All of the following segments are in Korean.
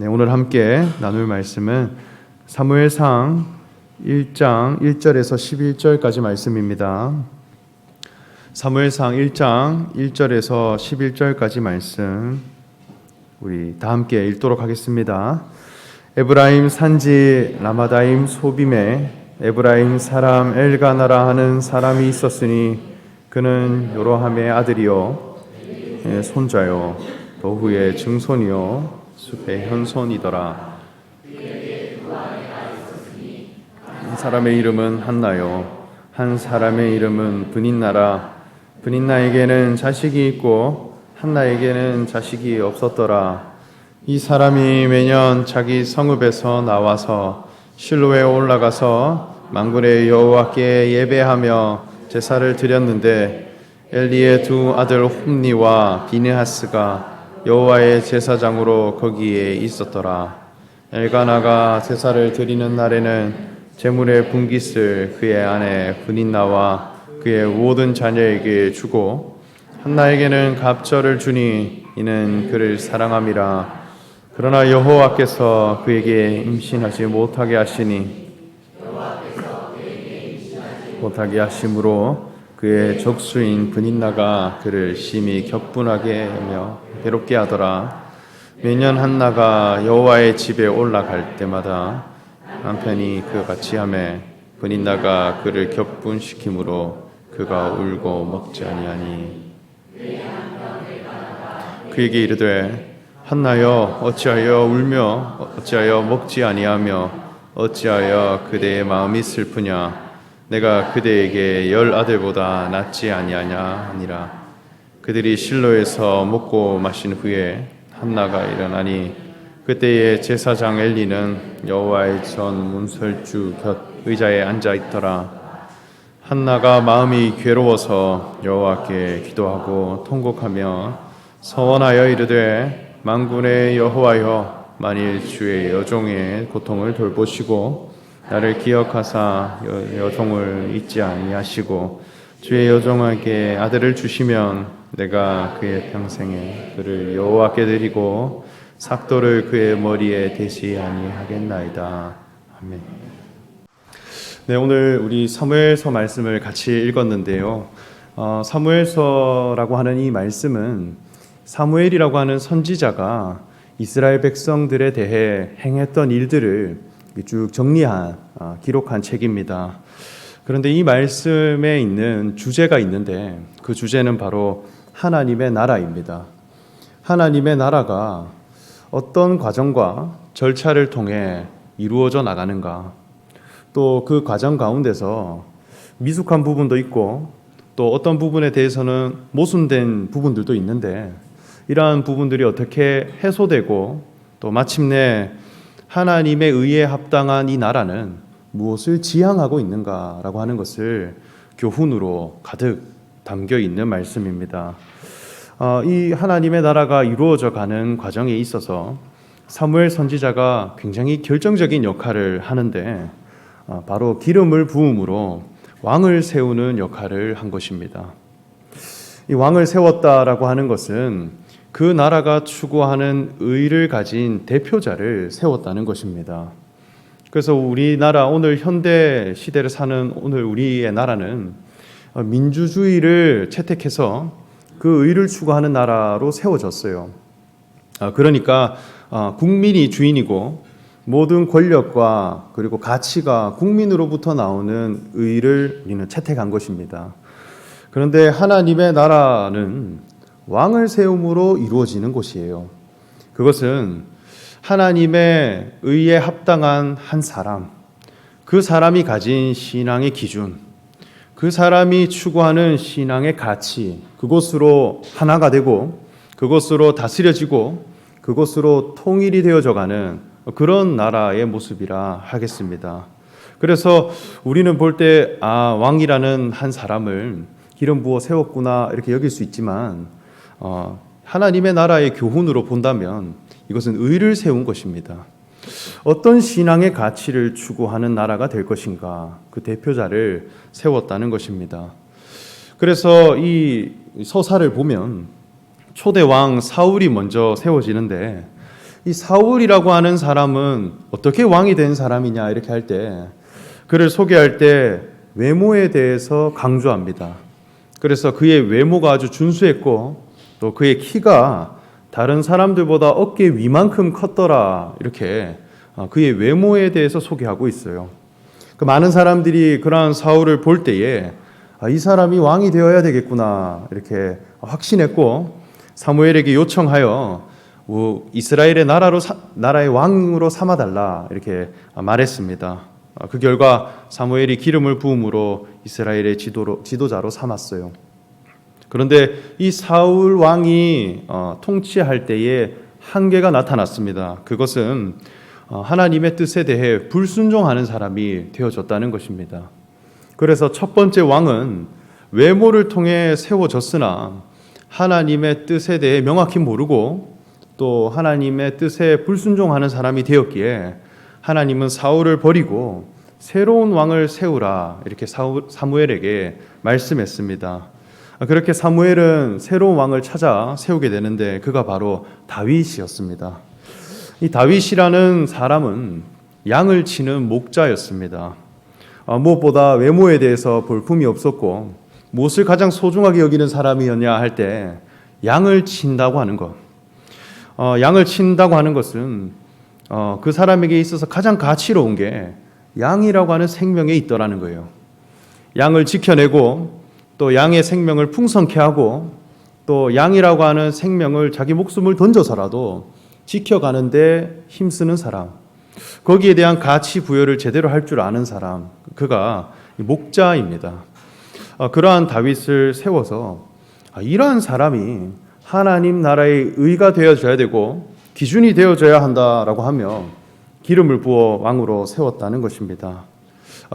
네, 오늘 함께 나눌 말씀은 사무엘상 1장 1절에서 11절까지 말씀입니다. 사무엘상 1장 1절에서 11절까지 말씀 우리 다 함께 읽도록 하겠습니다. 에브라임 산지 라마다임 소빔에 에브라임 사람 엘가나라 하는 사람이 있었으니 그는 요로함의 아들이요 손자요 노후의 증손이요 숲의 현손이더라. 한 사람의 이름은 한나요 한 사람의 이름은 브닌나라. 브닌나에게는 자식이 있고 한나에게는 자식이 없었더라. 이 사람이 매년 자기 성읍에서 나와서 실로에 올라가서 만군의 여호와께 예배하며 제사를 드렸는데 엘리의 두 아들 홈니와 비느하스가 여호와의 제사장으로 거기에 있었더라. 엘가나가 제사를 드리는 날에는 제물의 분깃을 그의 아내 브닌나와 그의 모든 자녀에게 주고 한나에게는 갑절을 주니 이는 그를 사랑함이라. 그러나 여호와께서 그에게 임신하지 못하게 하심으로 그의 적수인 브닌나가 그를 심히 격분하게 하며 괴롭게 하더라. 매년 한나가 여호와의 집에 올라갈 때마다 남편이 그와 같이 하매 브닌나가 그를 격분시키므로 그가 울고 먹지 아니하니 그에게 이르되 한나여 어찌하여 울며 어찌하여 먹지 아니하며 어찌하여 그대의 마음이 슬프냐. 내가 그대에게 10 아들보다 낫지 아니하냐 하니라. 그들이 실로에서 먹고 마신 후에 한나가 일어나니 그때의 제사장 엘리는 여호와의 전 문설주 곁 의자에 앉아 있더라. 한나가 마음이 괴로워서 여호와께 기도하고 통곡하며 서원하여 이르되 만군의 여호와여 만일 주의 여종의 고통을 돌보시고 나를 기억하사 여종을 잊지 아니하시고 주의 여종에게 아들을 주시면 내가 그의 평생에 그를 여호와께 드리고 삭도를 그의 머리에 대지 아니하겠나이다. 아멘. 네, 오늘 우리 사무엘서 말씀을 같이 읽었는데요. 사무엘서라고 하는 이 말씀은 사무엘이라고 하는 선지자가 이스라엘 백성들에 대해 행했던 일들을 쭉 정리한 기록한 책입니다. 그런데 이 말씀에 있는 주제가 있는데 그 주제는 바로 하나님의 나라입니다. 하나님의 나라가 어떤 과정과 절차를 통해 이루어져 나가는가, 또 그 과정 가운데서 미숙한 부분도 있고 또 어떤 부분에 대해서는 모순된 부분들도 있는데 이러한 부분들이 어떻게 해소되고 또 마침내 하나님의 의에 합당한 이 나라는 무엇을 지향하고 있는가라고 하는 것을 교훈으로 가득 담겨 있는 말씀입니다. 이 하나님의 나라가 이루어져 가는 과정에 있어서 사무엘 선지자가 굉장히 결정적인 역할을 하는데 바로 기름을 부음으로 왕을 세우는 역할을 한 것입니다. 이 왕을 세웠다라고 하는 것은 그 나라가 추구하는 의를 가진 대표자를 세웠다는 것입니다. 그래서 우리나라 오늘 현대 시대를 사는 오늘 우리의 나라는 민주주의를 채택해서 그 의를 추구하는 나라로 세워졌어요. 그러니까 국민이 주인이고 모든 권력과 그리고 가치가 국민으로부터 나오는 의를 우리는 채택한 것입니다. 그런데 하나님의 나라는 왕을 세움으로 이루어지는 곳이에요. 그것은 하나님의 의에 합당한 한 사람, 그 사람이 가진 신앙의 기준, 그 사람이 추구하는 신앙의 가치, 그것으로 하나가 되고 그것으로 다스려지고 그것으로 통일이 되어져가는 그런 나라의 모습이라 하겠습니다. 그래서 우리는 볼 때 왕이라는 한 사람을 기름 부어 세웠구나 이렇게 여길 수 있지만 하나님의 나라의 교훈으로 본다면 이것은 의를 세운 것입니다. 어떤 신앙의 가치를 추구하는 나라가 될 것인가, 그 대표자를 세웠다는 것입니다. 그래서 이 서사를 보면 초대 왕 사울이 먼저 세워지는데 이 사울이라고 하는 사람은 어떻게 왕이 된 사람이냐 이렇게 할 때 그를 소개할 때 외모에 대해서 강조합니다. 그래서 그의 외모가 아주 준수했고 또 그의 키가 다른 사람들보다 어깨 위만큼 컸더라 이렇게 그의 외모에 대해서 소개하고 있어요. 그 많은 사람들이 그러한 사울을 볼 때에 이 사람이 왕이 되어야 되겠구나 이렇게 확신했고 사무엘에게 요청하여 이스라엘의 나라의 왕으로 삼아달라 이렇게 말했습니다. 그 결과 사무엘이 기름을 부음으로 이스라엘의 지도자로 삼았어요. 그런데 이 사울 왕이 통치할 때에 한계가 나타났습니다. 그것은 하나님의 뜻에 대해 불순종하는 사람이 되어졌다는 것입니다. 그래서 첫 번째 왕은 외모를 통해 세워졌으나 하나님의 뜻에 대해 명확히 모르고 또 하나님의 뜻에 불순종하는 사람이 되었기에 하나님은 사울을 버리고 새로운 왕을 세우라 이렇게 사무엘에게 말씀했습니다. 그렇게 사무엘은 새로운 왕을 찾아 세우게 되는데 그가 바로 다윗이었습니다. 이 다윗이라는 사람은 양을 치는 목자였습니다. 무엇보다 외모에 대해서 볼품이 없었고 무엇을 가장 소중하게 여기는 사람이었냐 할 때 양을 친다고 하는 것. 양을 친다고 하는 것은 그 사람에게 있어서 가장 가치로운 게 양이라고 하는 생명에 있더라는 거예요. 양을 지켜내고 또 양의 생명을 풍성케 하고 또 양이라고 하는 생명을 자기 목숨을 던져서라도 지켜가는데 힘쓰는 사람, 거기에 대한 가치 부여를 제대로 할 줄 아는 사람, 그가 목자입니다. 그러한 다윗을 세워서 이러한 사람이 하나님 나라의 의가 되어줘야 되고 기준이 되어줘야 한다라고 하며 기름을 부어 왕으로 세웠다는 것입니다.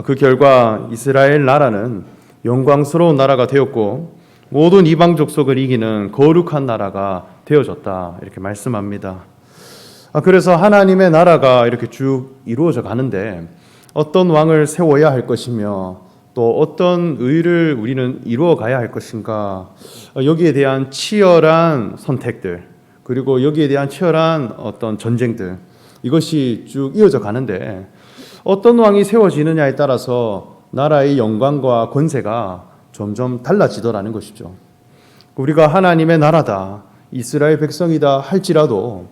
그 결과 이스라엘 나라는 영광스러운 나라가 되었고 모든 이방 족속을 이기는 거룩한 나라가 되어졌다 이렇게 말씀합니다. 그래서 하나님의 나라가 이렇게 쭉 이루어져 가는데 어떤 왕을 세워야 할 것이며 또 어떤 의를 우리는 이루어 가야 할 것인가, 여기에 대한 치열한 선택들 그리고 여기에 대한 치열한 어떤 전쟁들, 이것이 쭉 이어져 가는데 어떤 왕이 세워지느냐에 따라서 나라의 영광과 권세가 점점 달라지더라는 것이죠. 우리가 하나님의 나라다, 이스라엘 백성이다 할지라도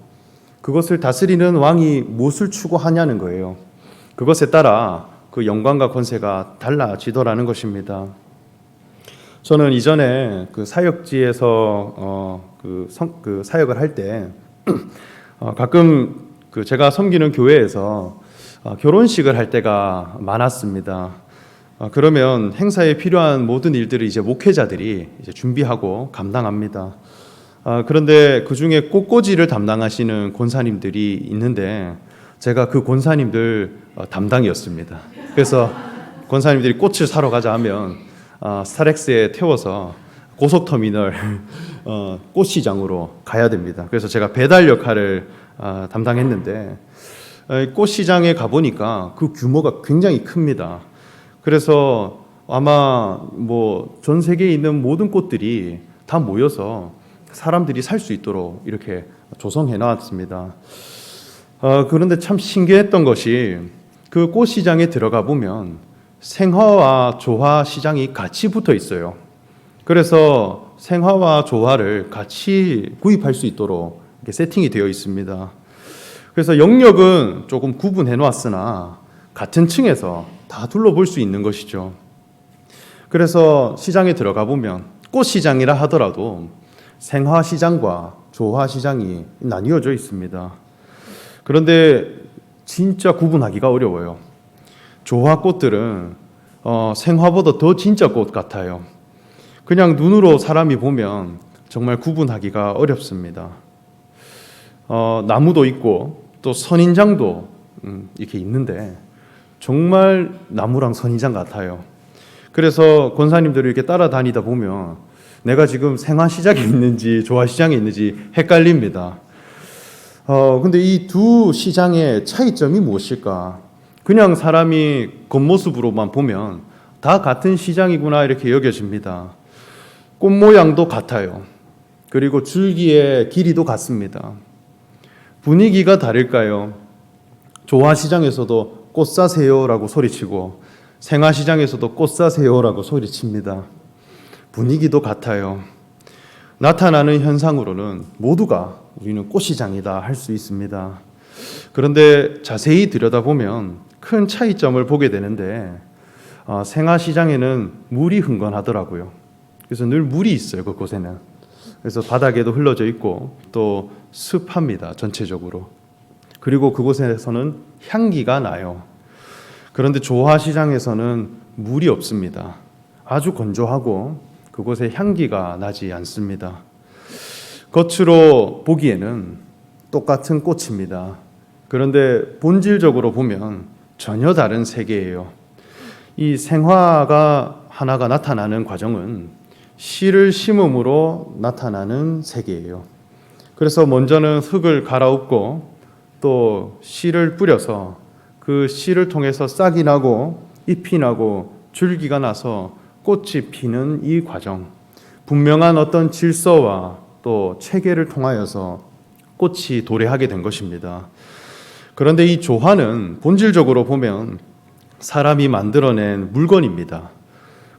그것을 다스리는 왕이 무엇을 추구하냐는 거예요. 그것에 따라 그 영광과 권세가 달라지더라는 것입니다. 저는 이전에 그 사역지에서 그 사역을 할 때 가끔 그 제가 섬기는 교회에서 결혼식을 할 때가 많았습니다. 그러면 행사에 필요한 모든 일들을 이제 목회자들이 이제 준비하고 감당합니다. 그런데 그 중에 꽃꽂이를 담당하시는 권사님들이 있는데 제가 그 권사님들 담당이었습니다. 그래서 권사님들이 꽃을 사러 가자 하면 스타렉스에 태워서 고속터미널 꽃시장으로 가야 됩니다. 그래서 제가 배달 역할을 담당했는데 꽃시장에 가보니까 그 규모가 굉장히 큽니다. 그래서 아마 뭐 전 세계에 있는 모든 꽃들이 다 모여서 사람들이 살 수 있도록 이렇게 조성해 놨습니다. 그런데 참 신기했던 것이 그 꽃시장에 들어가 보면 생화와 조화 시장이 같이 붙어 있어요. 그래서 생화와 조화를 같이 구입할 수 있도록 이렇게 세팅이 되어 있습니다. 그래서 영역은 조금 구분해 놓았으나 같은 층에서 다 둘러볼 수 있는 것이죠. 그래서 시장에 들어가 보면 꽃시장이라 하더라도 생화시장과 조화시장이 나뉘어져 있습니다. 그런데 진짜 구분하기가 어려워요. 조화꽃들은 생화보다 더 진짜 꽃 같아요. 그냥 눈으로 사람이 보면 정말 구분하기가 어렵습니다. 나무도 있고 또 선인장도 이렇게 있는데 정말 나무랑 선인장 같아요. 그래서 권사님들이 이렇게 따라다니다 보면 내가 지금 생화시장에 있는지 조화시장에 있는지 헷갈립니다. 근데 이 두 시장의 차이점이 무엇일까? 그냥 사람이 겉모습으로만 보면 다 같은 시장이구나 이렇게 여겨집니다. 꽃 모양도 같아요. 그리고 줄기의 길이도 같습니다. 분위기가 다를까요? 조화시장에서도 꽃 사세요라고 소리치고 생화시장에서도 꽃 사세요라고 소리칩니다. 분위기도 같아요. 나타나는 현상으로는 모두가 우리는 꽃시장이다 할 수 있습니다. 그런데 자세히 들여다보면 큰 차이점을 보게 되는데 생화시장에는 물이 흥건하더라고요. 그래서 늘 물이 있어요, 그곳에는. 그래서 바닥에도 흘러져 있고 또 습합니다, 전체적으로. 그리고 그곳에서는 향기가 나요. 그런데 조화시장에서는 물이 없습니다. 아주 건조하고 그곳에 향기가 나지 않습니다. 겉으로 보기에는 똑같은 꽃입니다. 그런데 본질적으로 보면 전혀 다른 세계예요. 이 생화가 하나가 나타나는 과정은 씨를 심음으로 나타나는 세계예요. 그래서 먼저는 흙을 갈아엎고 또 씨를 뿌려서 그 씨를 통해서 싹이 나고 잎이 나고 줄기가 나서 꽃이 피는 이 과정, 분명한 어떤 질서와 또 체계를 통하여서 꽃이 도래하게 된 것입니다. 그런데 이 조화는 본질적으로 보면 사람이 만들어낸 물건입니다.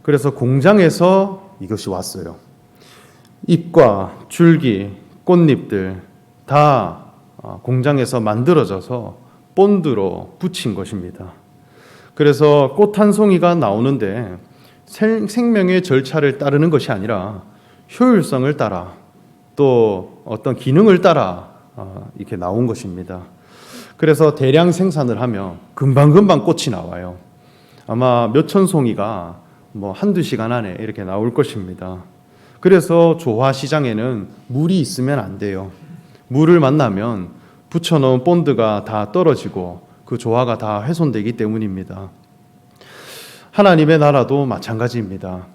그래서 공장에서 이것이 왔어요. 잎과 줄기, 꽃잎들 다 공장에서 만들어져서 본드로 붙인 것입니다. 그래서 꽃 한 송이가 나오는데 생명의 절차를 따르는 것이 아니라 효율성을 따라 또 어떤 기능을 따라 이렇게 나온 것입니다. 그래서 대량 생산을 하면 금방금방 꽃이 나와요. 아마 몇천 송이가 한두 시간 안에 이렇게 나올 것입니다. 그래서 조화시장에는 물이 있으면 안 돼요. 물을 만나면 붙여놓은 본드가 다 떨어지고 그 조화가 다 훼손되기 때문입니다. 하나님의 나라도 마찬가지입니다.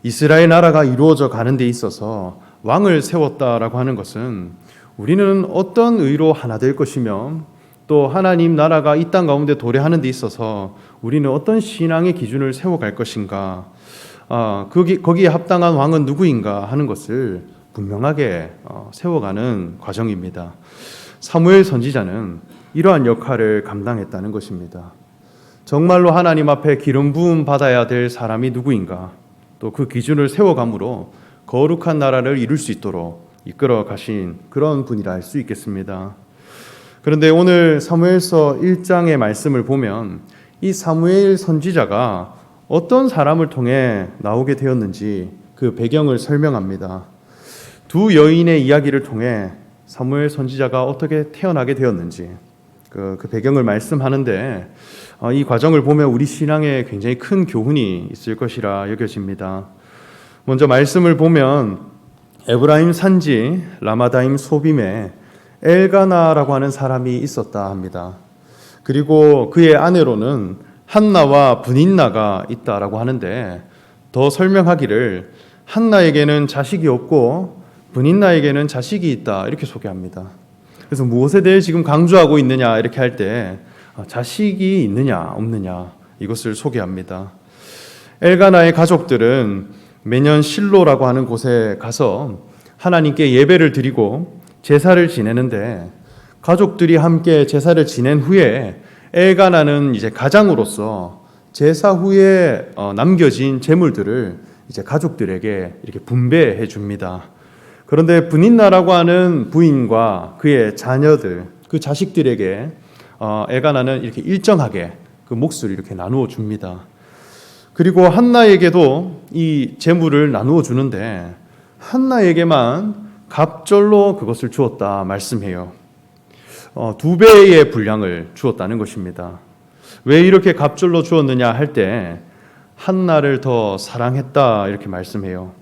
이스라엘 나라가 이루어져 가는 데 있어서 왕을 세웠다라고 하는 것은 우리는 어떤 의로 하나 될 것이며 또 하나님 나라가 이 땅 가운데 도래하는 데 있어서 우리는 어떤 신앙의 기준을 세워갈 것인가, 거기에 합당한 왕은 누구인가 하는 것을 분명하게 세워가는 과정입니다. 사무엘 선지자는 이러한 역할을 감당했다는 것입니다. 정말로 하나님 앞에 기름 부음 받아야 될 사람이 누구인가, 또 그 기준을 세워감으로 거룩한 나라를 이룰 수 있도록 이끌어 가신 그런 분이라 할 수 있겠습니다. 그런데 오늘 사무엘서 1장의 말씀을 보면 이 사무엘 선지자가 어떤 사람을 통해 나오게 되었는지 그 배경을 설명합니다. 두 여인의 이야기를 통해 사무엘 선지자가 어떻게 태어나게 되었는지 그 배경을 말씀하는데 이 과정을 보면 우리 신앙에 굉장히 큰 교훈이 있을 것이라 여겨집니다. 먼저 말씀을 보면 에브라임 산지 라마다임 소빔에 엘가나라고 하는 사람이 있었다 합니다. 그리고 그의 아내로는 한나와 브닌나가 있다라고 하는데 더 설명하기를 한나에게는 자식이 없고 브닌나에게는 자식이 있다 이렇게 소개합니다. 그래서 무엇에 대해 지금 강조하고 있느냐 이렇게 할 때 자식이 있느냐 없느냐 이것을 소개합니다. 엘가나의 가족들은 매년 실로라고 하는 곳에 가서 하나님께 예배를 드리고 제사를 지내는데 가족들이 함께 제사를 지낸 후에 엘가나는 이제 가장으로서 제사 후에 남겨진 재물들을 이제 가족들에게 이렇게 분배해 줍니다. 그런데 브닌나라고 하는 부인과 그의 자녀들, 그 자식들에게 엘가나는 이렇게 일정하게 그 몫을 이렇게 나누어 줍니다. 그리고 한나에게도 이 재물을 나누어 주는데 한나에게만 갑절로 그것을 주었다 말씀해요. 2배의 분량을 주었다는 것입니다. 왜 이렇게 갑절로 주었느냐 할 때 한나를 더 사랑했다 이렇게 말씀해요.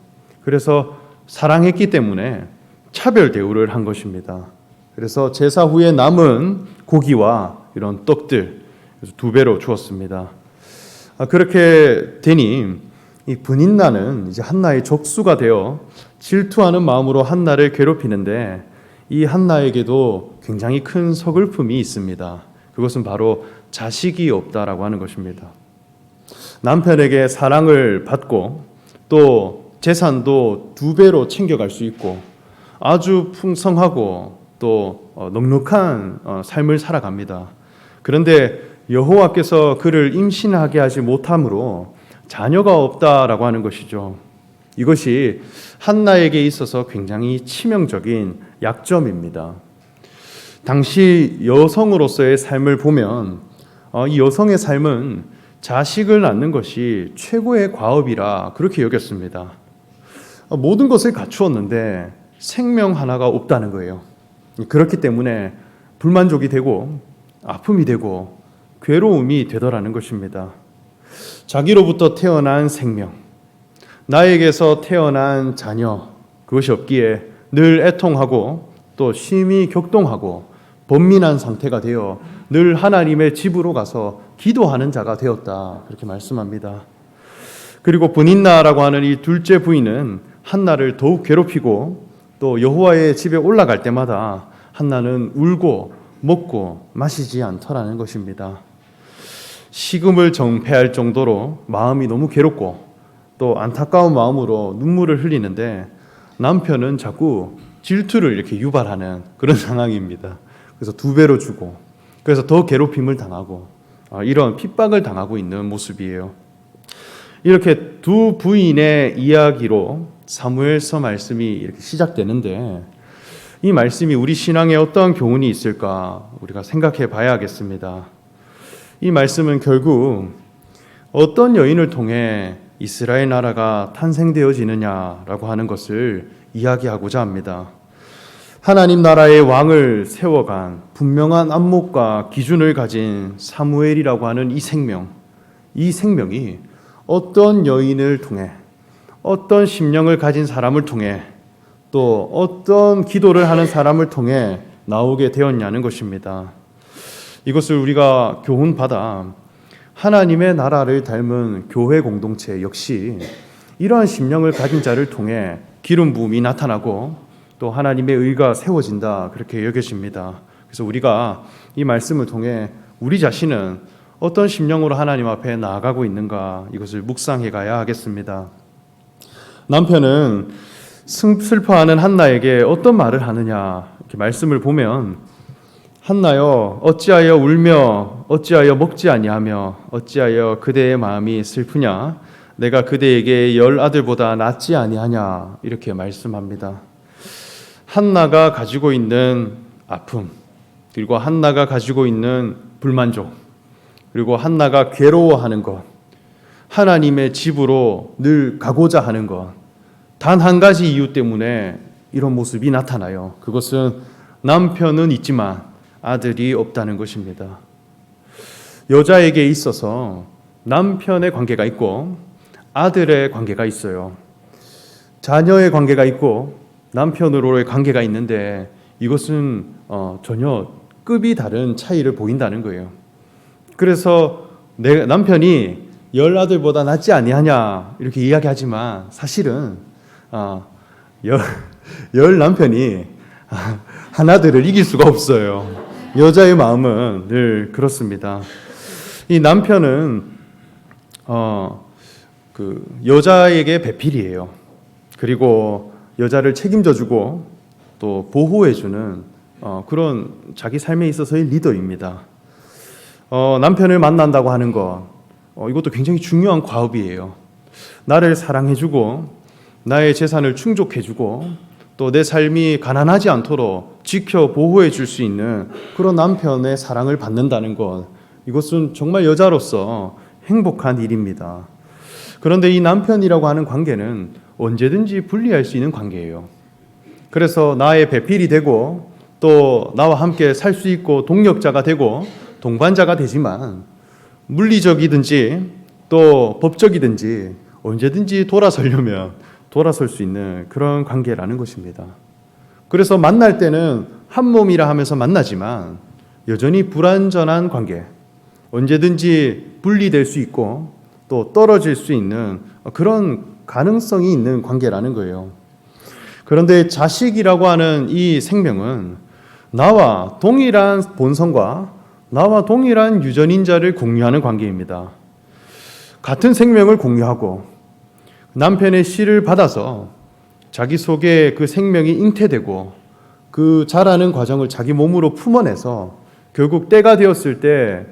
그래서 사랑했기 때문에 차별 대우를 한 것입니다. 그래서 제사 후에 남은 고기와 이런 떡들 2배로 주었습니다. 그렇게 되니 이 브닌나는 이제 한나의 적수가 되어 질투하는 마음으로 한나를 괴롭히는데 이 한나에게도 굉장히 큰 서글픔이 있습니다. 그것은 바로 자식이 없다라고 하는 것입니다. 남편에게 사랑을 받고 또 재산도 2배로 챙겨갈 수 있고 아주 풍성하고 또 넉넉한 삶을 살아갑니다. 그런데 여호와께서 그를 임신하게 하지 못함으로 자녀가 없다라고 하는 것이죠. 이것이 한나에게 있어서 굉장히 치명적인 약점입니다. 당시 여성으로서의 삶을 보면 이 여성의 삶은 자식을 낳는 것이 최고의 과업이라 그렇게 여겼습니다. 모든 것을 갖추었는데 생명 하나가 없다는 거예요. 그렇기 때문에 불만족이 되고 아픔이 되고 괴로움이 되더라는 것입니다. 자기로부터 태어난 생명, 나에게서 태어난 자녀, 그것이 없기에 늘 애통하고 또 심히 격동하고 번민한 상태가 되어 늘 하나님의 집으로 가서 기도하는 자가 되었다. 그렇게 말씀합니다. 그리고 브닌나라고 하는 이 둘째 부인은 한나를 더욱 괴롭히고 또 여호와의 집에 올라갈 때마다 한나는 울고 먹고 마시지 않더라는 것입니다. 식음을 정폐할 정도로 마음이 너무 괴롭고 또 안타까운 마음으로 눈물을 흘리는데 남편은 자꾸 질투를 이렇게 유발하는 그런 상황입니다. 그래서 두 배로 주고 그래서 더 괴롭힘을 당하고 이런 핍박을 당하고 있는 모습이에요. 이렇게 두 부인의 이야기로 사무엘서 말씀이 이렇게 시작되는데 이 말씀이 우리 신앙에 어떠한 교훈이 있을까 우리가 생각해 봐야겠습니다. 이 말씀은 결국 어떤 여인을 통해 이스라엘 나라가 탄생되어지느냐라고 하는 것을 이야기하고자 합니다. 하나님 나라의 왕을 세워간 분명한 안목과 기준을 가진 사무엘이라고 하는 이 생명이 어떤 여인을 통해 어떤 심령을 가진 사람을 통해 또 어떤 기도를 하는 사람을 통해 나오게 되었냐는 것입니다. 이것을 우리가 교훈받아 하나님의 나라를 닮은 교회 공동체 역시 이러한 심령을 가진 자를 통해 기름 부음이 나타나고 또 하나님의 의가 세워진다 그렇게 여겨집니다. 그래서 우리가 이 말씀을 통해 우리 자신은 어떤 심령으로 하나님 앞에 나아가고 있는가 이것을 묵상해 가야 하겠습니다. 남편은 슬퍼하는 한나에게 어떤 말을 하느냐 이렇게 말씀을 보면 한나여 어찌하여 울며 어찌하여 먹지 아니하며 어찌하여 그대의 마음이 슬프냐 내가 그대에게 10 아들보다 낫지 아니하냐 이렇게 말씀합니다. 한나가 가지고 있는 아픔 그리고 한나가 가지고 있는 불만족 그리고 한나가 괴로워하는 것 하나님의 집으로 늘 가고자 하는 것 단 한 가지 이유 때문에 이런 모습이 나타나요. 그것은 남편은 있지만 아들이 없다는 것입니다. 여자에게 있어서 남편의 관계가 있고 아들의 관계가 있어요. 자녀의 관계가 있고 남편으로의 관계가 있는데 이것은 전혀 급이 다른 차이를 보인다는 거예요. 그래서 내 남편이 10 아들보다 낫지 아니하냐 이렇게 이야기하지만 사실은 10 남편이 한 아들을 이길 수가 없어요. 여자의 마음은 늘 그렇습니다. 이 남편은 그 여자에게 배필이에요. 그리고 여자를 책임져주고 또 보호해주는 그런 자기 삶에 있어서의 리더입니다. 남편을 만난다고 하는 것 이것도 굉장히 중요한 과업이에요. 나를 사랑해주고 나의 재산을 충족해주고 또 내 삶이 가난하지 않도록 지켜 보호해 줄 수 있는 그런 남편의 사랑을 받는다는 것 이것은 정말 여자로서 행복한 일입니다. 그런데 이 남편이라고 하는 관계는 언제든지 분리할 수 있는 관계예요. 그래서 나의 배필이 되고 또 나와 함께 살 수 있고 동력자가 되고 동반자가 되지만 물리적이든지 또 법적이든지 언제든지 돌아설 수 있는 그런 관계라는 것입니다. 그래서 만날 때는 한 몸이라 하면서 만나지만 여전히 불완전한 관계, 언제든지 분리될 수 있고 또 떨어질 수 있는 그런 가능성이 있는 관계라는 거예요. 그런데 자식이라고 하는 이 생명은 나와 동일한 본성과 나와 동일한 유전인자를 공유하는 관계입니다. 같은 생명을 공유하고 남편의 씨를 받아서 자기 속에 그 생명이 잉태되고 그 그 자라는 과정을 자기 몸으로 품어내서 결국 때가 되었을 때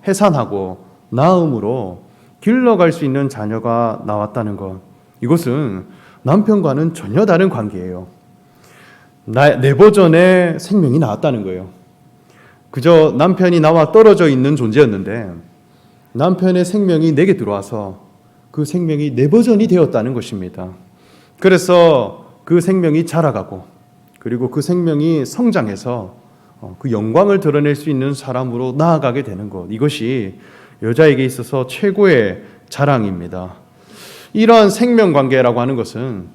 해산하고 낳음으로 길러갈 수 있는 자녀가 나왔다는 것. 이것은 남편과는 전혀 다른 관계예요. 내 버전의 생명이 나왔다는 거예요. 그저 남편이 나와 떨어져 있는 존재였는데 남편의 생명이 내게 들어와서 그 생명이 내 버전이 되었다는 것입니다. 그래서 그 생명이 자라가고 그리고 그 생명이 성장해서 그 영광을 드러낼 수 있는 사람으로 나아가게 되는 것. 이것이 여자에게 있어서 최고의 자랑입니다. 이러한 생명관계라고 하는 것은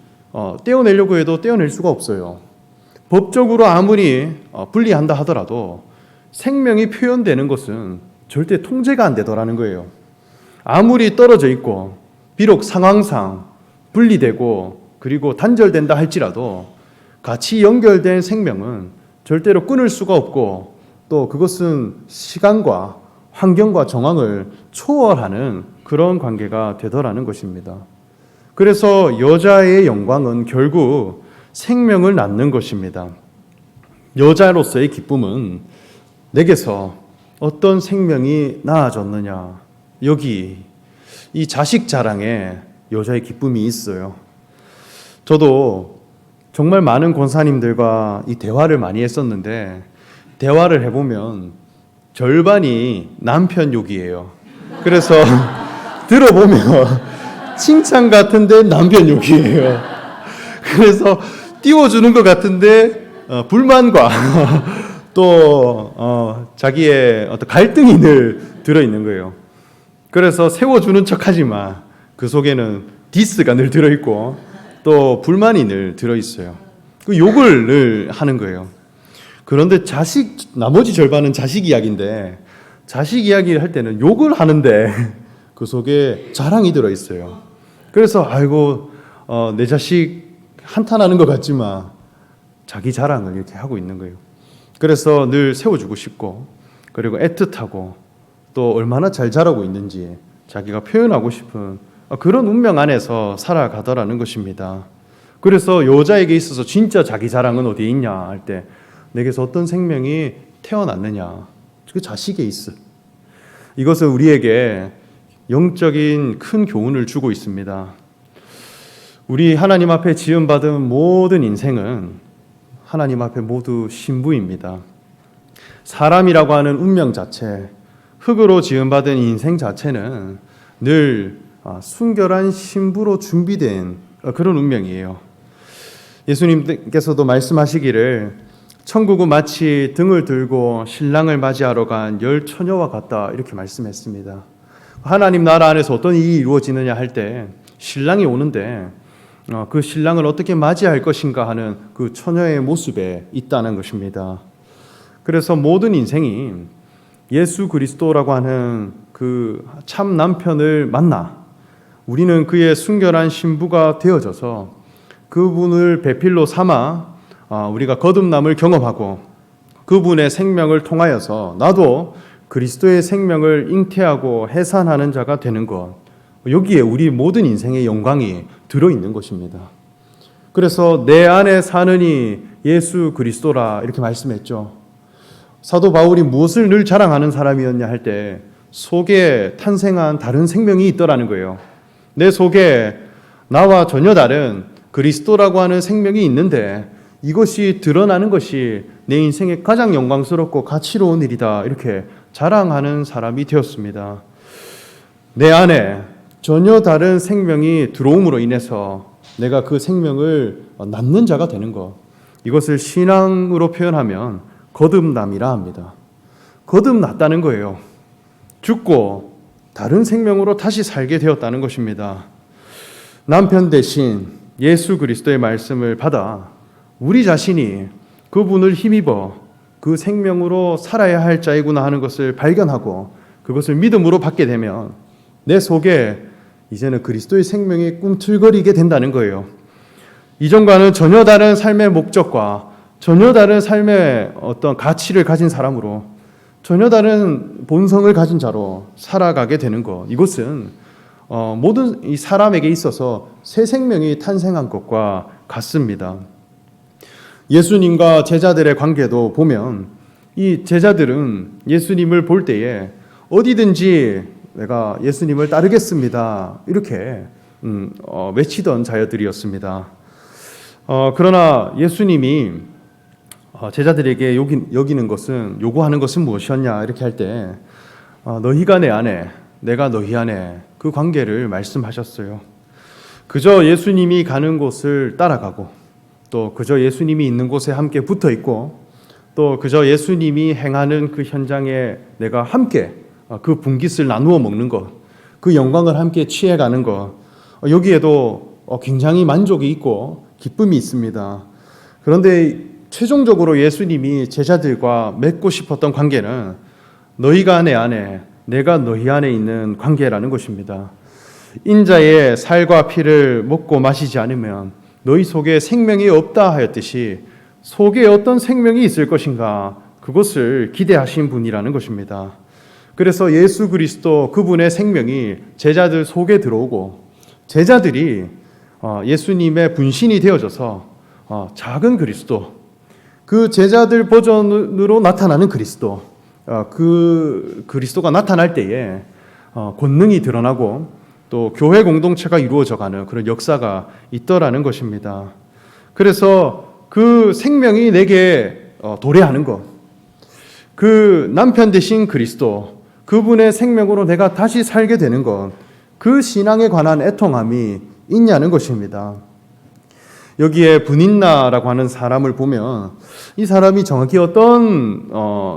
떼어내려고 해도 떼어낼 수가 없어요. 법적으로 아무리 분리한다 하더라도 생명이 표현되는 것은 절대 통제가 안 되더라는 거예요. 아무리 떨어져 있고 비록 상황상 분리되고 그리고 단절된다 할지라도 같이 연결된 생명은 절대로 끊을 수가 없고 또 그것은 시간과 환경과 정황을 초월하는 그런 관계가 되더라는 것입니다. 그래서 여자의 영광은 결국 생명을 낳는 것입니다. 여자로서의 기쁨은 내게서 어떤 생명이 나아졌느냐, 여기 이 자식 자랑에 여자의 기쁨이 있어요. 저도 정말 많은 권사님들과 이 대화를 많이 했었는데 대화를 해보면 절반이 남편 욕이에요. 그래서 들어보면 칭찬 같은데 남편 욕이에요. 그래서 띄워주는 것 같은데 불만과 또 자기의 어떤 갈등이 늘 들어있는 거예요. 그래서 세워주는 척하지만 그 속에는 디스가 늘 들어있고 또 불만이 늘 들어있어요. 그 욕을 늘 하는 거예요. 그런데 나머지 절반은 자식 이야기인데 자식 이야기를 할 때는 욕을 하는데 그 속에 자랑이 들어있어요. 그래서 아이고 내 자식 한탄하는 것 같지만 자기 자랑을 이렇게 하고 있는 거예요. 그래서 늘 세워주고 싶고 그리고 애틋하고 또 얼마나 잘 자라고 있는지 자기가 표현하고 싶은 그런 운명 안에서 살아가더라는 것입니다. 그래서 여자에게 있어서 진짜 자기 자랑은 어디에 있냐 할 때 내게서 어떤 생명이 태어났느냐, 그 자식에 있어. 이것은 우리에게 영적인 큰 교훈을 주고 있습니다. 우리 하나님 앞에 지음받은 모든 인생은 하나님 앞에 모두 신부입니다. 사람이라고 하는 운명 자체, 흙으로 지음받은 인생 자체는 늘 순결한 신부로 준비된 그런 운명이에요. 예수님께서도 말씀하시기를 천국은 마치 등을 들고 신랑을 맞이하러 간 열 처녀와 같다 이렇게 말씀했습니다. 하나님 나라 안에서 어떤 일이 이루어지느냐 할 때 신랑이 오는데 그 신랑을 어떻게 맞이할 것인가 하는 그 처녀의 모습에 있다는 것입니다. 그래서 모든 인생이 예수 그리스도라고 하는 그 참 남편을 만나 우리는 그의 순결한 신부가 되어져서 그분을 배필로 삼아 우리가 거듭남을 경험하고 그분의 생명을 통하여서 나도 그리스도의 생명을 잉태하고 해산하는 자가 되는 것, 여기에 우리 모든 인생의 영광이 들어있는 것입니다. 그래서 내 안에 사느니 예수 그리스도라 이렇게 말씀했죠. 사도 바울이 무엇을 늘 자랑하는 사람이었냐 할 때 속에 탄생한 다른 생명이 있더라는 거예요. 내 속에 나와 전혀 다른 그리스도라고 하는 생명이 있는데 이것이 드러나는 것이 내 인생에 가장 영광스럽고 가치로운 일이다 이렇게 자랑하는 사람이 되었습니다. 내 안에 전혀 다른 생명이 들어옴으로 인해서 내가 그 생명을 낳는 자가 되는 것, 이것을 신앙으로 표현하면 거듭남이라 합니다. 거듭났다는 거예요. 죽고 다른 생명으로 다시 살게 되었다는 것입니다. 남편 대신 예수 그리스도의 말씀을 받아 우리 자신이 그분을 힘입어 그 생명으로 살아야 할 자이구나 하는 것을 발견하고 그것을 믿음으로 받게 되면 내 속에 이제는 그리스도의 생명이 꿈틀거리게 된다는 거예요. 이전과는 전혀 다른 삶의 목적과 전혀 다른 삶의 어떤 가치를 가진 사람으로 전혀 다른 본성을 가진 자로 살아가게 되는 것, 이것은 모든 이 사람에게 있어서 새 생명이 탄생한 것과 같습니다. 예수님과 제자들의 관계도 보면 이 제자들은 예수님을 볼 때에 어디든지 내가 예수님을 따르겠습니다. 이렇게 외치던 자녀들이었습니다. 그러나 예수님이 제자들에게 요구하는 것은 무엇이었냐 이렇게 할 때 너희가 내 안에 내가 너희 안에 그 관계를 말씀하셨어요. 그저 예수님이 가는 곳을 따라가고 또 그저 예수님이 있는 곳에 함께 붙어 있고 또 그저 예수님이 행하는 그 현장에 내가 함께 그 분깃을 나누어 먹는 것, 그 영광을 함께 취해가는 것, 여기에도 굉장히 만족이 있고 기쁨이 있습니다. 그런데 최종적으로 예수님이 제자들과 맺고 싶었던 관계는 너희가 내 안에 내가 너희 안에 있는 관계라는 것입니다. 인자의 살과 피를 먹고 마시지 않으면 너희 속에 생명이 없다 하였듯이 속에 어떤 생명이 있을 것인가 그것을 기대하신 분이라는 것입니다. 그래서 예수 그리스도 그분의 생명이 제자들 속에 들어오고 제자들이 예수님의 분신이 되어져서 작은 그리스도, 그 제자들 버전으로 나타나는 그리스도, 그 그리스도가 나타날 때에 권능이 드러나고 또 교회 공동체가 이루어져가는 그런 역사가 있더라는 것입니다. 그래서 그 생명이 내게 도래하는 것, 그 남편 되신 그리스도, 그분의 생명으로 내가 다시 살게 되는 것, 그 신앙에 관한 애통함이 있냐는 것입니다. 여기에 분인나라고 하는 사람을 보면 이 사람이 정확히 어떤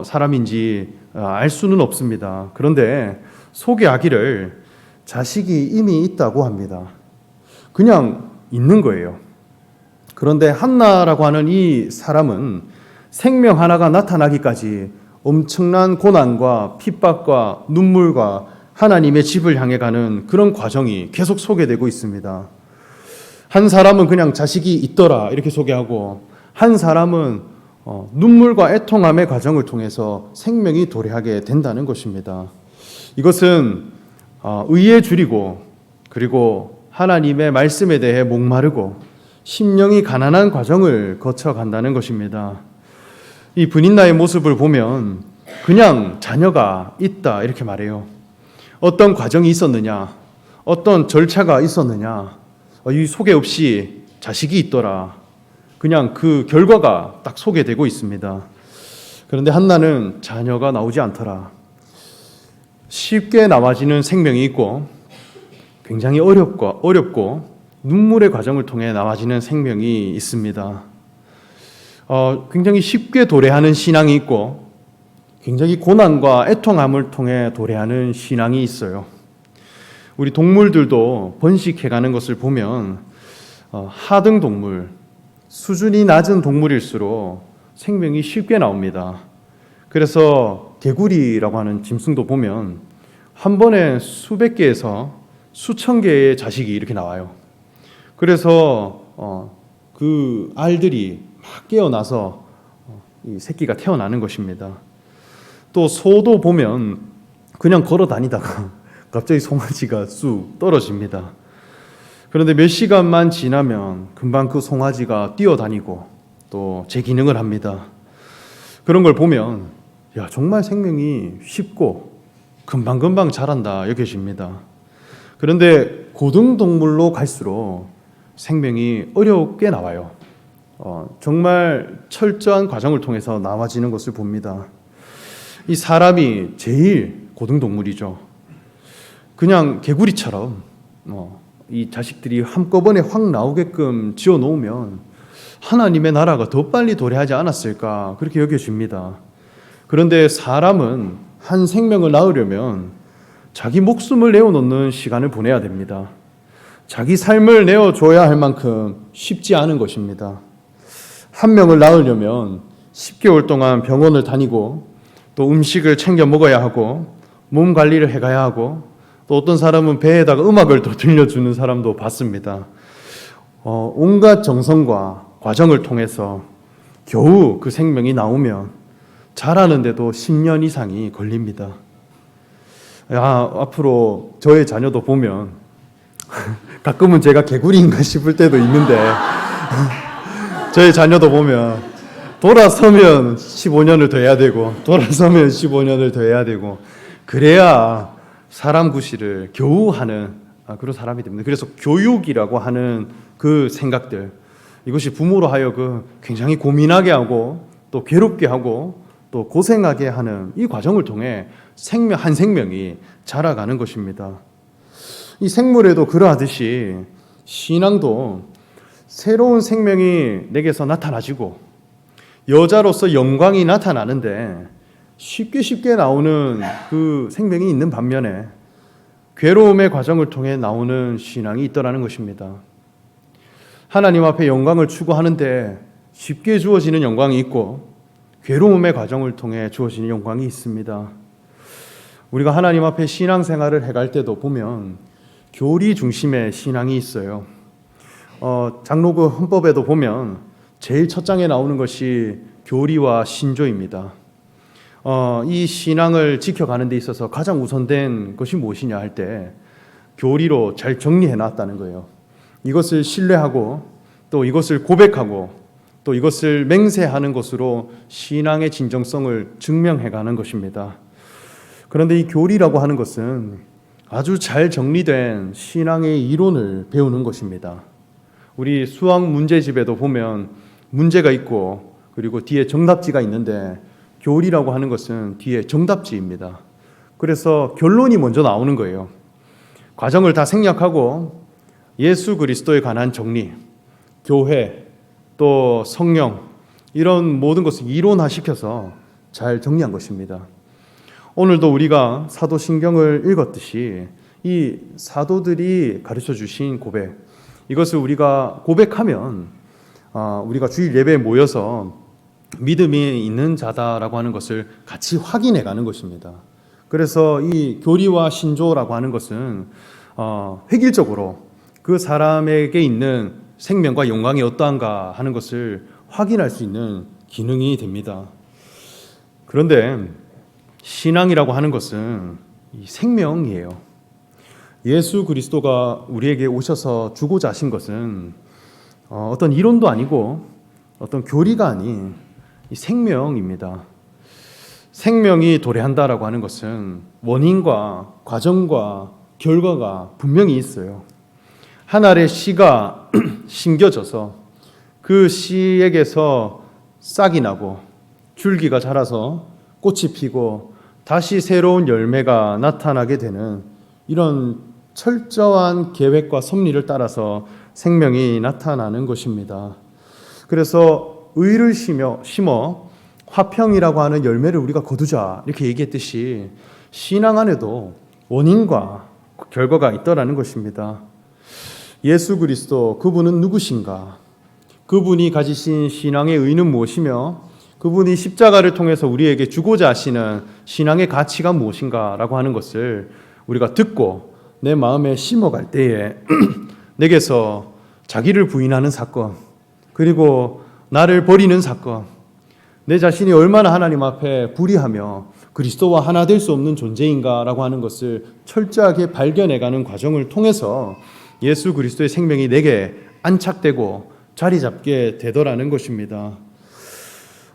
사람인지 알 수는 없습니다. 그런데 소개하기를 자식이 이미 있다고 합니다. 그냥 있는 거예요. 그런데 한나라고 하는 이 사람은 생명 하나가 나타나기까지 엄청난 고난과 핍박과 눈물과 하나님의 집을 향해 가는 그런 과정이 계속 소개되고 있습니다. 한 사람은 그냥 자식이 있더라 이렇게 소개하고, 한 사람은 눈물과 애통함의 과정을 통해서 생명이 도래하게 된다는 것입니다. 이것은 의에 줄이고 그리고 하나님의 말씀에 대해 목마르고 심령이 가난한 과정을 거쳐간다는 것입니다. 이 분인나의 모습을 보면 그냥 자녀가 있다 이렇게 말해요. 어떤 과정이 있었느냐, 어떤 절차가 있었느냐, 이 소개 없이 자식이 있더라. 그냥 그 결과가 딱 소개되고 있습니다. 그런데 한나는 자녀가 나오지 않더라. 쉽게 나와지는 생명이 있고 굉장히 어렵고 눈물의 과정을 통해 나와지는 생명이 있습니다. 굉장히 쉽게 도래하는 신앙이 있고 굉장히 고난과 애통함을 통해 도래하는 신앙이 있어요. 우리 동물들도 번식해가는 것을 보면 하등 동물, 수준이 낮은 동물일수록 생명이 쉽게 나옵니다. 그래서 개구리라고 하는 짐승도 보면 한 번에 수백 개에서 수천 개의 자식이 이렇게 나와요. 그래서 그 알들이 막 깨어나서 이 새끼가 태어나는 것입니다. 또 소도 보면 그냥 걸어 다니다가 갑자기 송아지가 쑥 떨어집니다. 그런데 몇 시간만 지나면 금방 그 송아지가 뛰어다니고 또 제 기능을 합니다. 그런 걸 보면 정말 생명이 쉽고 금방금방 자란다 여겨집니다. 그런데 고등동물로 갈수록 생명이 어렵게 나와요. 정말 철저한 과정을 통해서 나와지는 것을 봅니다. 이 사람이 제일 고등동물이죠. 그냥 개구리처럼 이 자식들이 한꺼번에 확 나오게끔 지어 놓으면 하나님의 나라가 더 빨리 도래하지 않았을까 그렇게 여겨집니다. 그런데 사람은 한 생명을 낳으려면 자기 목숨을 내어놓는 시간을 보내야 됩니다. 자기 삶을 내어줘야 할 만큼 쉽지 않은 것입니다. 한 명을 낳으려면 10개월 동안 병원을 다니고 또 음식을 챙겨 먹어야 하고 몸 관리를 해가야 하고 또 어떤 사람은 배에다가 음악을 또 들려주는 사람도 봤습니다. 온갖 정성과 과정을 통해서 겨우 그 생명이 나오면 자라는데도 10년 이상이 걸립니다. 앞으로 저의 자녀도 보면 가끔은 제가 개구리인가 싶을 때도 있는데 저희 자녀도 보면 돌아서면 15년을 더 해야 되고 돌아서면 15년을 더 해야 되고 그래야 사람 구실을 겨우 하는 그런 사람이 됩니다. 그래서 교육이라고 하는 그 생각들, 이것이 부모로 하여금 굉장히 고민하게 하고 또 괴롭게 하고 또 고생하게 하는 이 과정을 통해 한 생명이 자라가는 것입니다. 이 생물에도 그러하듯이 신앙도 새로운 생명이 내게서 나타나지고 여자로서 영광이 나타나는데 쉽게 나오는 그 생명이 있는 반면에 괴로움의 과정을 통해 나오는 신앙이 있더라는 것입니다. 하나님 앞에 영광을 추구하는데 쉽게 주어지는 영광이 있고 괴로움의 과정을 통해 주어지는 영광이 있습니다. 우리가 하나님 앞에 신앙생활을 해갈 때도 보면 교리 중심의 신앙이 있어요. 장로교 헌법에도 보면 제일 첫 장에 나오는 것이 교리와 신조입니다. 이 신앙을 지켜가는 데 있어서 가장 우선된 것이 무엇이냐 할 때 교리로 잘 정리해 놨다는 거예요. 이것을 신뢰하고 또 이것을 고백하고 또 이것을 맹세하는 것으로 신앙의 진정성을 증명해가는 것입니다. 그런데 이 교리라고 하는 것은 아주 잘 정리된 신앙의 이론을 배우는 것입니다. 우리 수학 문제집에도 보면 문제가 있고 그리고 뒤에 정답지가 있는데 교리라고 하는 것은 뒤에 정답지입니다. 그래서 결론이 먼저 나오는 거예요. 과정을 다 생략하고 예수 그리스도에 관한 정리, 교회, 또 성령 이런 모든 것을 이론화시켜서 잘 정리한 것입니다. 오늘도 우리가 사도신경을 읽었듯이 이 사도들이 가르쳐 주신 고백, 이것을 우리가 고백하면 우리가 주일 예배에 모여서 믿음이 있는 자다라고 하는 것을 같이 확인해 가는 것입니다. 그래서 이 교리와 신조라고 하는 것은 획일적으로 그 사람에게 있는 생명과 영광이 어떠한가 하는 것을 확인할 수 있는 기능이 됩니다. 그런데 신앙이라고 하는 것은 이 생명이에요. 예수 그리스도가 우리에게 오셔서 주고자 하신 것은 어떤 이론도 아니고 어떤 교리가 아닌 이 생명입니다. 생명이 도래한다라고 하는 것은 원인과 과정과 결과가 분명히 있어요. 한 알의 씨가 심겨져서 그 씨에게서 싹이 나고 줄기가 자라서 꽃이 피고 다시 새로운 열매가 나타나게 되는 이런 철저한 계획과 섭리를 따라서 생명이 나타나는 것입니다. 그래서 의를 심어 화평이라고 하는 열매를 우리가 거두자 이렇게 얘기했듯이 신앙 안에도 원인과 결과가 있더라는 것입니다. 예수 그리스도 그분은 누구신가? 그분이 가지신 신앙의 의는 무엇이며 그분이 십자가를 통해서 우리에게 주고자 하시는 신앙의 가치가 무엇인가라고 하는 것을 우리가 듣고 내 마음에 심어갈 때에 내게서 자기를 부인하는 사건, 그리고 나를 버리는 사건, 내 자신이 얼마나 하나님 앞에 불의하며 그리스도와 하나 될 수 없는 존재인가라고 하는 것을 철저하게 발견해가는 과정을 통해서 예수 그리스도의 생명이 내게 안착되고 자리 잡게 되더라는 것입니다.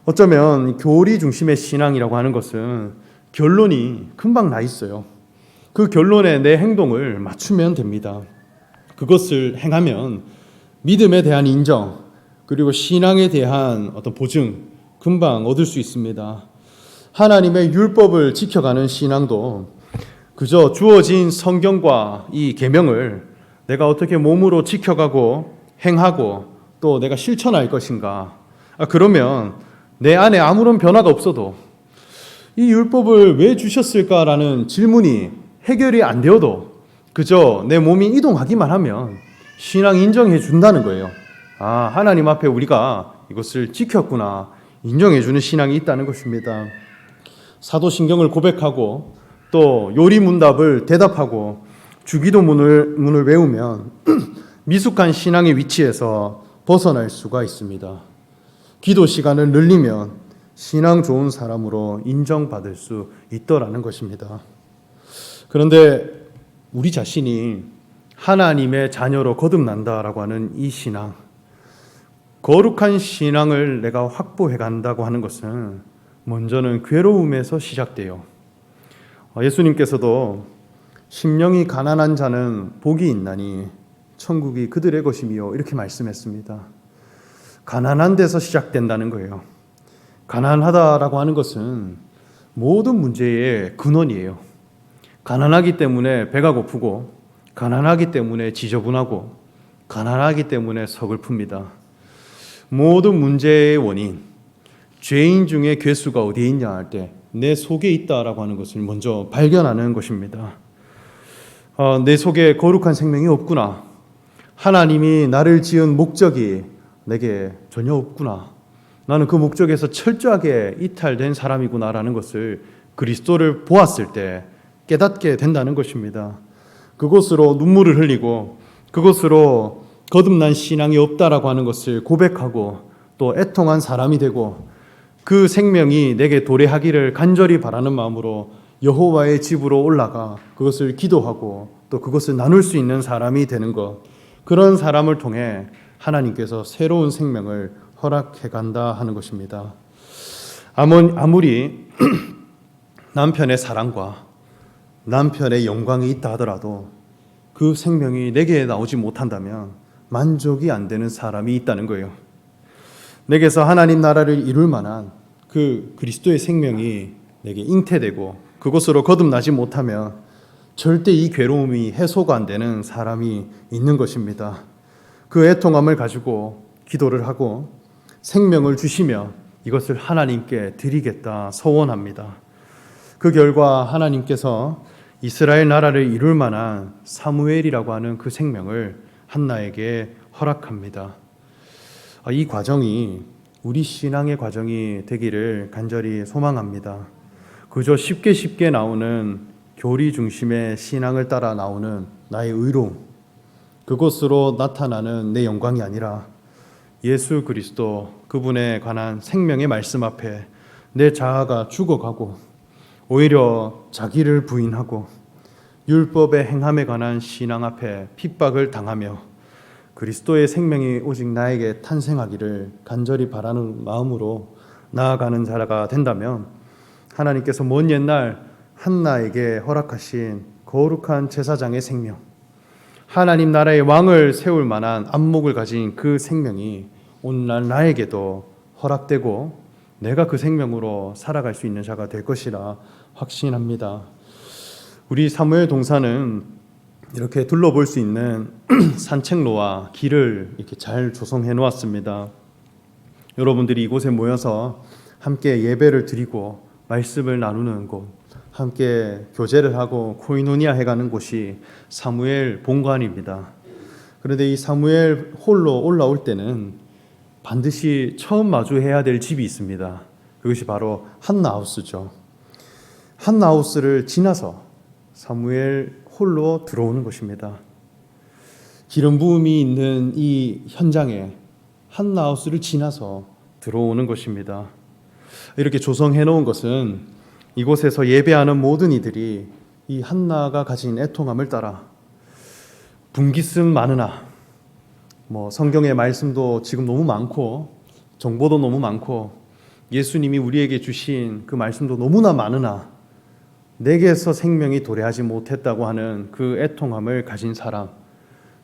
어쩌면 교리 중심의 신앙이라고 하는 것은 결론이 금방 나 있어요. 그 결론에 내 행동을 맞추면 됩니다. 그것을 행하면 믿음에 대한 인정, 그리고 신앙에 대한 어떤 보증 금방 얻을 수 있습니다. 하나님의 율법을 지켜가는 신앙도 그저 주어진 성경과 이 계명을 내가 어떻게 몸으로 지켜가고 행하고 또 내가 실천할 것인가. 그러면 내 안에 아무런 변화가 없어도 이 율법을 왜 주셨을까라는 질문이 해결이 안 되어도 그저 내 몸이 이동하기만 하면 신앙 인정해 준다는 거예요. 하나님 앞에 우리가 이것을 지켰구나 인정해 주는 신앙이 있다는 것입니다. 사도신경을 고백하고 또 요리문답을 대답하고 주기도문을 외우면 미숙한 신앙의 위치에서 벗어날 수가 있습니다. 기도 시간을 늘리면 신앙 좋은 사람으로 인정받을 수 있더라는 것입니다. 그런데 우리 자신이 하나님의 자녀로 거듭난다라고 하는 이 신앙, 거룩한 신앙을 내가 확보해 간다고 하는 것은 먼저는 괴로움에서 시작돼요. 예수님께서도 심령이 가난한 자는 복이 있나니 천국이 그들의 것이며 이렇게 말씀했습니다. 가난한 데서 시작된다는 거예요. 가난하다라고 하는 것은 모든 문제의 근원이에요. 가난하기 때문에 배가 고프고, 가난하기 때문에 지저분하고, 가난하기 때문에 서글픕니다. 모든 문제의 원인, 죄인 중에 괴수가 어디에 있냐 할 때 내 속에 있다라고 하는 것을 먼저 발견하는 것입니다. 내 속에 거룩한 생명이 없구나. 하나님이 나를 지은 목적이 내게 전혀 없구나. 나는 그 목적에서 철저하게 이탈된 사람이구나라는 것을 그리스도를 보았을 때 깨닫게 된다는 것입니다. 그것으로 눈물을 흘리고 그것으로 거듭난 신앙이 없다라고 하는 것을 고백하고 또 애통한 사람이 되고 그 생명이 내게 도래하기를 간절히 바라는 마음으로 여호와의 집으로 올라가 그것을 기도하고 또 그것을 나눌 수 있는 사람이 되는 것, 그런 사람을 통해 하나님께서 새로운 생명을 허락해 간다 하는 것입니다. 아무리 남편의 사랑과 남편의 영광이 있다 하더라도 그 생명이 내게 나오지 못한다면 만족이 안 되는 사람이 있다는 거예요. 내게서 하나님 나라를 이룰 만한 그 그리스도의 생명이 내게 잉태되고 그것으로 거듭나지 못하면 절대 이 괴로움이 해소가 안 되는 사람이 있는 것입니다. 그 애통함을 가지고 기도를 하고 생명을 주시며 이것을 하나님께 드리겠다 서원합니다. 그 결과 하나님께서 이스라엘 나라를 이룰 만한 사무엘이라고 하는 그 생명을 한나에게 허락합니다. 이 과정이 우리 신앙의 과정이 되기를 간절히 소망합니다. 그저 쉽게 나오는 교리 중심의 신앙을 따라 나오는 나의 의로움, 그것으로 나타나는 내 영광이 아니라 예수 그리스도 그분에 관한 생명의 말씀 앞에 내 자아가 죽어가고 오히려 자기를 부인하고 율법의 행함에 관한 신앙 앞에 핍박을 당하며 그리스도의 생명이 오직 나에게 탄생하기를 간절히 바라는 마음으로 나아가는 자가 된다면 하나님께서 먼 옛날 한나에게 허락하신 거룩한 제사장의 생명, 하나님 나라의 왕을 세울 만한 안목을 가진 그 생명이 오늘날 나에게도 허락되고 내가 그 생명으로 살아갈 수 있는 자가 될 것이라 확신합니다. 우리 사무엘 동사는 이렇게 둘러볼 수 있는 산책로와 길을 이렇게 잘 조성해 놓았습니다. 여러분들이 이곳에 모여서 함께 예배를 드리고 말씀을 나누는 곳, 함께 교제를 하고 코이노니아 해가는 곳이 사무엘 본관입니다. 그런데 이 사무엘 홀로 올라올 때는 반드시 처음 마주해야 될 집이 있습니다. 그것이 바로 한나하우스죠. 한나하우스를 지나서 사무엘 홀로 들어오는 것입니다. 기름 부음이 있는 이 현장에 한나하우스를 지나서 들어오는 것입니다. 이렇게 조성해 놓은 것은 이곳에서 예배하는 모든 이들이 이 한나가 가진 애통함을 따라 분깃은 많으나 성경의 말씀도 지금 너무 많고 정보도 너무 많고 예수님이 우리에게 주신 그 말씀도 너무나 많으나 내게서 생명이 도래하지 못했다고 하는 그 애통함을 가진 사람,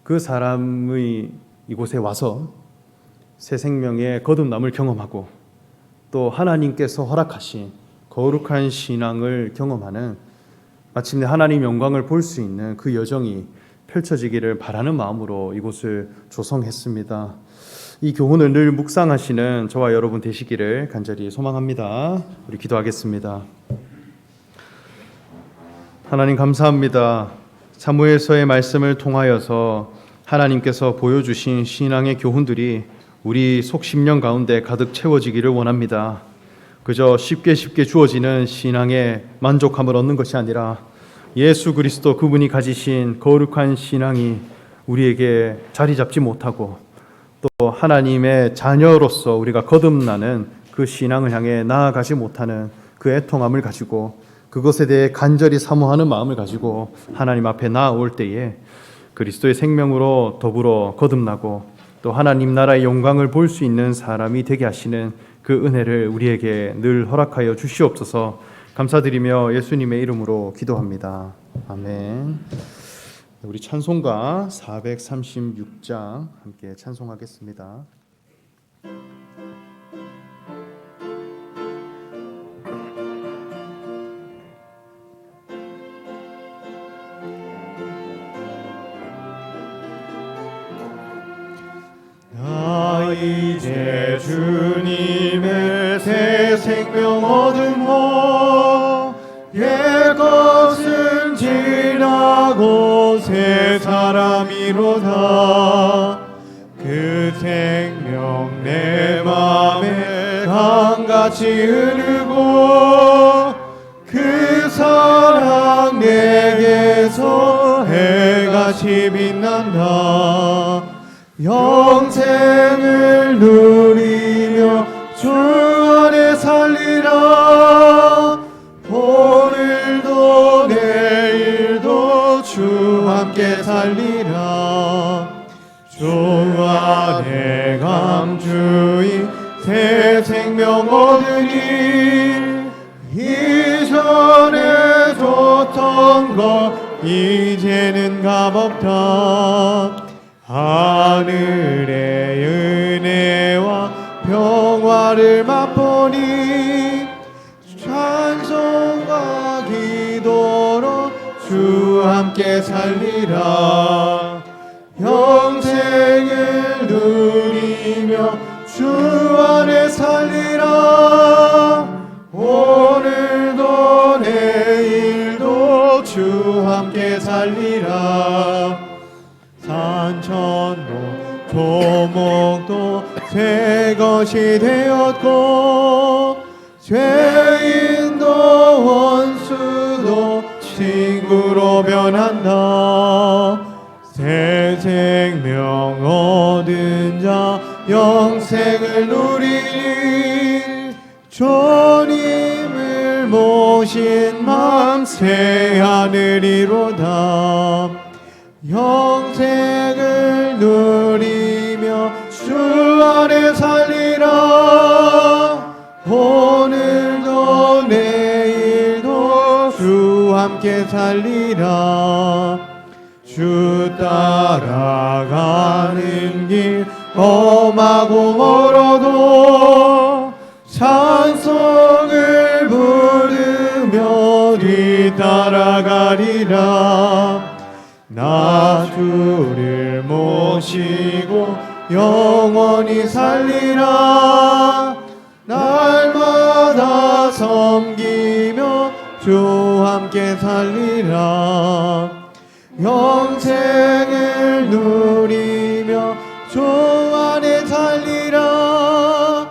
그 사람의 이곳에 와서 새 생명의 거듭남을 경험하고 또 하나님께서 허락하신 거룩한 신앙을 경험하는 마침내 하나님 영광을 볼 수 있는 그 여정이 펼쳐지기를 바라는 마음으로 이곳을 조성했습니다. 이 교훈을 늘 묵상하시는 저와 여러분 되시기를 간절히 소망합니다. 우리 기도하겠습니다. 하나님 감사합니다. 사무엘서의 말씀을 통하여서 하나님께서 보여주신 신앙의 교훈들이 우리 속심령 가운데 가득 채워지기를 원합니다. 그저 쉽게 주어지는 신앙에 만족함을 얻는 것이 아니라 예수 그리스도 그분이 가지신 거룩한 신앙이 우리에게 자리 잡지 못하고 또 하나님의 자녀로서 우리가 거듭나는 그 신앙을 향해 나아가지 못하는 그 애통함을 가지고 그것에 대해 간절히 사모하는 마음을 가지고 하나님 앞에 나아올 때에 그리스도의 생명으로 더불어 거듭나고 또 하나님 나라의 영광을 볼 수 있는 사람이 되게 하시는 그 은혜를 우리에게 늘 허락하여 주시옵소서. 감사드리며 예수님의 이름으로 기도합니다. 아멘. 우리 찬송가 436장 함께 찬송하겠습니다. 나 이제 주님의 새 생명 얻음호 옛 것은 지나고 새 사람이로다. 그 생명 내 맘에 강같이 흐르고 그 사랑 내게서 해같이 빛난다. 영생을 누리며 주 안에 살리라. 오늘도 내일도 주 함께 살리라. 주 안에 감주히 새 생명 얻으니 이전에 줬던 것 이제는 값없다. 하늘의 은혜와 평화를 맛보니 찬송과 기도로 주 함께 살리라. 영생을 누리며 주 안에 살리라. 오늘도 내일도 주 함께 살리라. 산천도 조목도 새 것이 되었고 죄인도 원수도 친구로 변한다. 새 생명 얻은 자 영생을 누리니 주님을 모신 맘 새 하늘이로다. 영생을 누리며 주 안에 살리라. 오늘도 내일도 주 함께 살리라. 주 따라가는 길 험하고 멀어도 찬송을 부르며 뒤따라가리라. 나 주를 모시고 영원히 살리라. 날마다 섬기며 주 함께 살리라. 영생을 누리며 주 안에 살리라.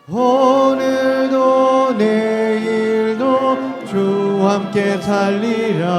오늘도 내일도 주 함께 살리라.